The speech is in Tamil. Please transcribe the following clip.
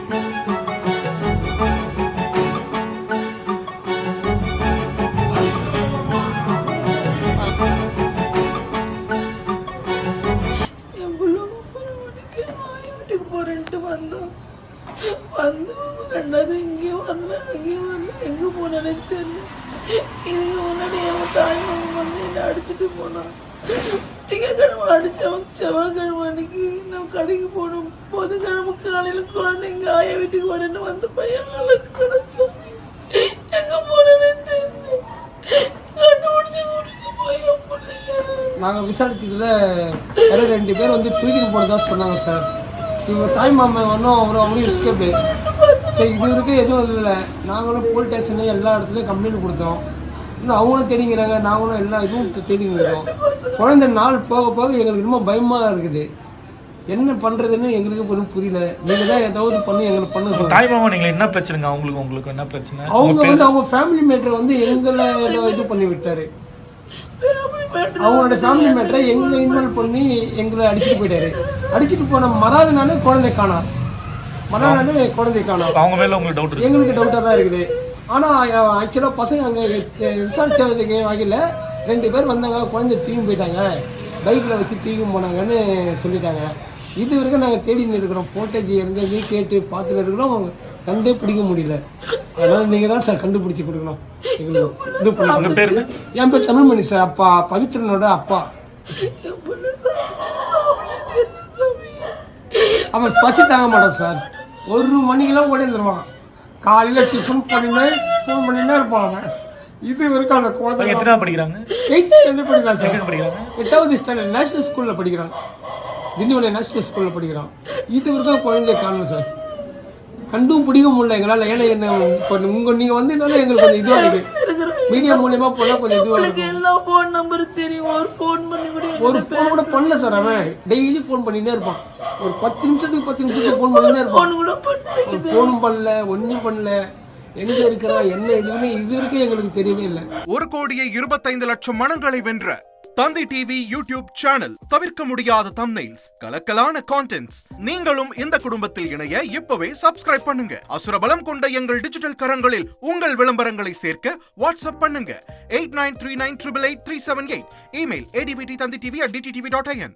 என் புள்ள 9 மணிக்கு ஆயா வீட்டுக்கு போறேன்ட்டு வந்தோம். வந்து 2வது இங்கேயும் வரல அங்கேயும் வரல, எங்க போனேன்னு தெரியல. இதுக்கு முன்னாடி என் தாய் மாமன் வந்து என்னை அடிச்சுட்டு போனான். திங்கக்கிழமை அடித்தவன் செவ்வாய்க்கிழமை அன்னைக்கு நான் கடைக்கு போனோம். புதன்கிழமை காலையில் குழந்தைங்க ஆயா வீட்டுக்கு வரேன்னு வந்து பையன் கிடச்சாங்க. எங்கே போனேன்னு தெரியல. கண்டுபிடிச்சி கூட்டிட்டு போய் என் பிள்ளைய நாங்கள் விசாரிச்சதில் வேறு 2 பேர் வந்து தூக்கிட்டு போனதா சொன்னாங்க சார். இவங்க தாய் மாமன் ஒன்றும் அவரும் எஸ்கேப்பு. சரி, இது வரைக்கும் எதுவும் இல்லை. நாங்களும் போலீஸ் ஸ்டேஷனு எல்லா இடத்துலையும் கம்ப்ளைண்ட் கொடுத்தோம். இன்னும் அவங்களும் தேடிங்கிறாங்க, நாங்களும் எல்லா இதுவும் தேடிங்கிறோம். குழந்தை நாள் போக போக எங்களுக்கு ரொம்ப பயமாக இருக்குது. என்ன பண்ணுறதுன்னு எங்களுக்கு ஒன்றும் புரியல. நீங்கள் தான் ஏதாவது பண்ணி எங்களுக்கு பண்ணுங்க. தாய் மாமா நீங்கள் என்ன பிரச்சனைங்க? உங்களுக்கு என்ன பிரச்சனை? அவங்க வந்து அவங்க ஃபேமிலி மேட்டரை வந்து எங்களை இது பண்ணி விட்டார். அவங்களோட ஃபேமிலி மேட்டரை எங்களை இன்வால்வ் பண்ணி எங்களை அடிச்சுட்டு போயிட்டாரு. அடிச்சுட்டு போன மறாவது நாள் குழந்தை காணோம். குழந்தை காணோம். அவங்க மேலே உங்களுக்கு டவுட்? எங்களுக்கு டவுட்டாக தான் இருக்குது. ஆனால் ஆக்சுவலாக பசங்க அங்கே விசாரிச்சதுக்கு வகையில் 2 பேர் வந்தாங்க, குழந்தை தூக்கி போயிட்டாங்க, பைக்கில் வச்சு தூக்கி போனாங்கன்னு சொல்லிட்டாங்க. இது வரைக்கும் நாங்கள் தேடின்னு இருக்கிறோம். ஃபோட்டேஜ் எங்கே கேட்டு பார்த்துட்டு இருக்கிறோம். அவங்க கண்டே பிடிக்க முடியல. அதனால் நீங்கள் தான் சார் கண்டுபிடிச்சி கொடுக்கணும் எங்களுக்கு. இது பண்ண என் பேர் தமிழ்மணி சார். அப்பா பவித்ரனோட அப்பா. அவன் பசி தாங்க மாட்டான் சார். 1 மணிக்கெல்லாம் ஓடி வந்துடுவான். காலையில் டிஃபன் ஃபோன் பண்ணினே இருப்பான் அவன். இது வரைக்கும் அந்த குழந்தை எத்தனை படிக்கிறாங்க? 8th ஸ்டாண்டர்ட் படிக்கிறான் சார். படிக்கிறாங்க 8வது ஸ்டாண்டர்ட் நேஷனல் ஸ்கூலில் படிக்கிறான். திண்டிவனம் நேஷனல் ஸ்கூலில் படிக்கிறான். இது வரைக்கும் குழந்தைய காணணும் சார். கண்டும் பிடிக்க முடியல எங்களால். ஏன்னா என்ன இப்போ நீங்கள் வந்ததுனால எங்களுக்கு கொஞ்சம் இதுவாக இருக்குது. மீடியா மூலியமாக போனால் கொஞ்சம் இதுவாக இருக்குது. எல்லா ஃபோன் நம்பர் தெரியும். ஒரு ஃபோன் பண்ணி ஒரு ஃபோன் கூட பண்ணல சார். அவன் டெய்லி ஃபோன் பண்ணிகிட்டே இருப்பான். ஒரு 10 நிமிஷத்துக்கு ஃபோன் பண்ணிட்டே இருப்பான். ஃபோனும் பண்ணல, ஒன்றும் பண்ணல. எங்கே இருக்கிறான் என்ன இதுன்னு இது வரைக்கும் எங்களுக்கு தெரியவே இல்லை. 1,25,00,000 மனங்களை வென்ற தந்தி டிவி யூடியூப் சேனல். தவிர்க்க முடியாத தம்ப்நெயில்ஸ், கலக்கலான கான்டென்ட்ஸ். நீங்களும் இந்த குடும்பத்தில் இணைய இப்பவே சப்ஸ்கிரைப் பண்ணுங்க. அசுரபலம் கொண்ட எங்கள் டிஜிட்டல் கரங்களில் உங்கள் விளம்பரங்களை சேர்க்க வாட்ஸ்அப் பண்ணுங்க. 8939888378. Email advtthanditv@dttv.in.